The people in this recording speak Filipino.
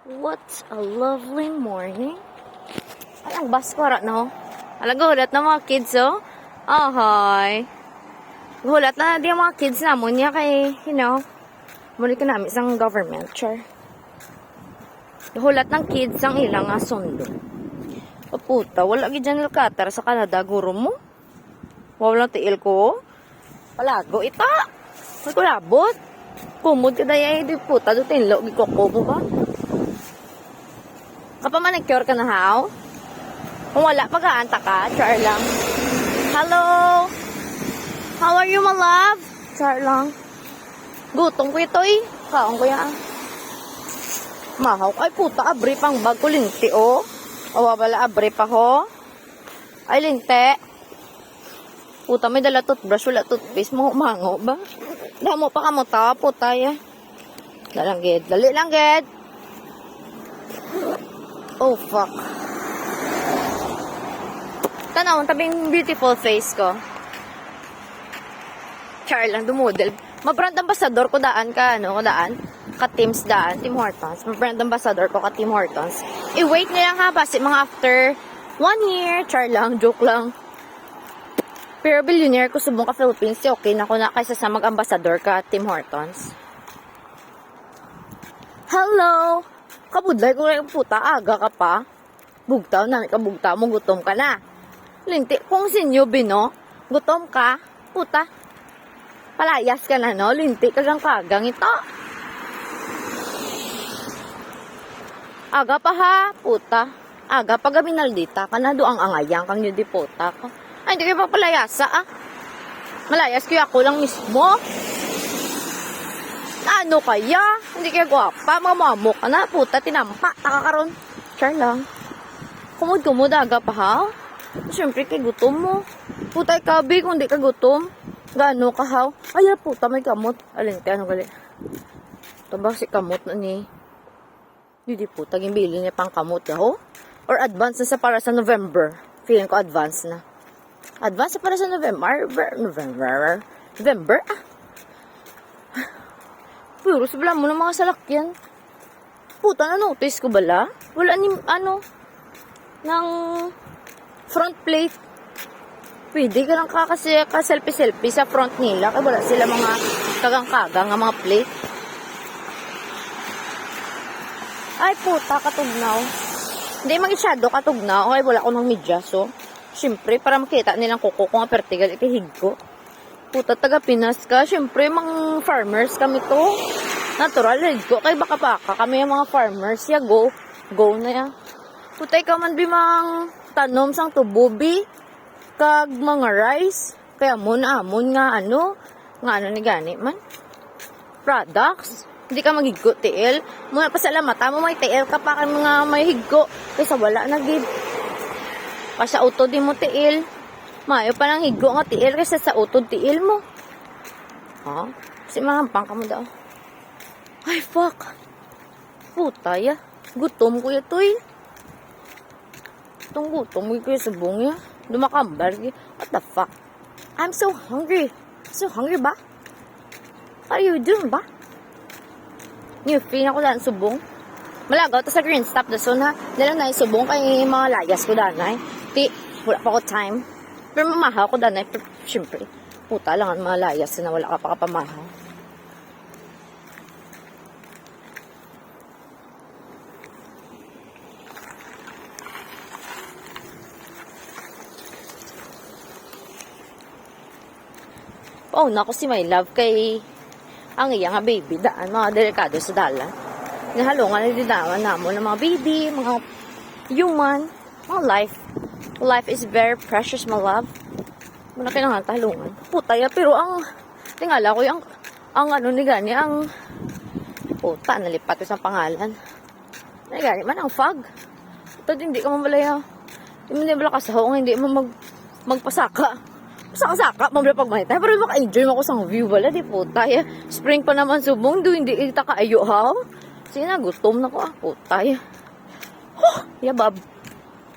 What a lovely morning. Ay, ang bus ko ra, no? Alaga, hulat na mga kids, oh. Ahoy. Hulat na di mga kids namon niya kay, muli ka namin isang government, sure. Hulat ng kids ang ilang asundo. O puta, wala gidyan nilkatar sa Canada, guro mo. Wala tiil ko. Palago, ita. May kulabot. Kumod ka daya, di puta, do tinlo, gikoko mo ba? Kapag manicure ka na, how? Kung wala, pag-aanta ka, char lang. Hello? How are you, my love? Char lang. Gutom ko ito, eh. Kaon ko yan. Mahaw. Ay, puta, abri pang bag ko, linti, oh. Awabala, abri pa, ho. Ay, linti. Puta, may dala toothbrush, wala toothpaste. Mango ba? Damo pa ka mo ta, puta, ya. Dalanggid. Dali lang, ged. Oh, fuck. Tanaw, tabing beautiful face ko. Char lang, dumodel. Ma-brand ambassador ko daan ka, ka Teams daan, Tim Hortons. Ma-brand ambassador ko ka Tim Hortons. I-wait nyo lang ha, basi mga after 1 year. Char lang, joke lang. Pero billionaire ko subong ka Philippines, okay na ko na kaysa sa mag-ambassador ka Tim Hortons. Hello! Kabudlay ko rin puta, aga ka pa. Bugtaw na, kabugtaw mo, gutom ka na. Linti, kung sinyo bino, gutom ka, puta. Palayas ka na, no? Linti, kagang kagang ito. Aga pa ha, puta. Aga pa gaminaldita ka na, doang angayang kang nyo di puta ka. Ay, hindi kayo pa palayasa, ah. Malayas kayo ako lang mismo. Ano kaya? Hindi kaya gwapa. Mamamo ka na. Puta, tinampa. Taka ka ron. Char lang. Kumod-kumod aga pa ha? Siyempre kay gutom mo. Puta, ikabi kung di ka gutom. Gano ka ha? Ay, puta, may kamot. Alin ka, ano gali? Ito ba si kamot na ni? Hindi puta, gimbili niya pang kamot ya ho? Or advance na sa para sa November. Feeling ko advance na. Advance na para sa November? Ah. Pero sabla mo ng mga salakyan. Puta, na-notice ko bala? Wala ni, ng front plate. Pwede ka lang ka-selfie-selfie sa front nila. Kaya wala sila mga kagang-kagang mga plate. Ay, puta, katugnaw. Hindi mag-shadow katugnaw. Okay, wala ko ng media, so. Siyempre, para makita nilang kuko ko nga pertigal, ikihig ko. Puta, taga Pinas ka. Siyempre, mga farmers kami to. Natural, red ko. Kay baka-baka kami yung mga farmers. Ya, go. Go na ya. Puta, ikaw man bimang tanom sang tububi. Kag mga rice. Kaya amon nga ni gani man. Products. Hindi ka maghigo, tiil. Muna pasalamata mo, may tiil ka pa kay mga may higgo. Kaysa wala na gid. Pasya auto di mo tiil. Mayo pa nang higo nga tiil kasi sa utod tiil mo. Ha? Kasi mahampang ka mo daw. Ay, fuck. Puta, ya. Gutom ko ito, eh. Itong gutom ko yung subong, ya. Dumakambar. What the fuck? I'm so hungry. So hungry ba? What are you doing ba? New free na ko daan subong. Malagaw to sa green stop na so na. Dalang na yung subong kay mga layas ko daan, ay. Wala pa ko time. Pero mamahaw ko danay, siyempre, puta lang ang mga layas na wala ka pa kapamahaw. Oh, naku si my love kay ang iya nga baby daan, mga delikado sa dalan. Nahalungan na dinawan namo ng mga baby, mga human, mga life. Life is very precious, my love. Muna kailangan talungan. Puta ya, pero tingala ko yung, ni gani, puta, nalipat ko sa pangalan. Ni gani man, ang fog. Puta, hindi ka mamalaya. Hindi mo bala kasaho, hindi mo magpasaka. Pasaka-saka, mabala pagmanita. Pero maka-enjoy mo ko sa view, wala, di puta ya. Spring pa naman subong, hindi kita kaayo, ha? Sige na, gutom na ko, puta ya. Huh, ya, bab.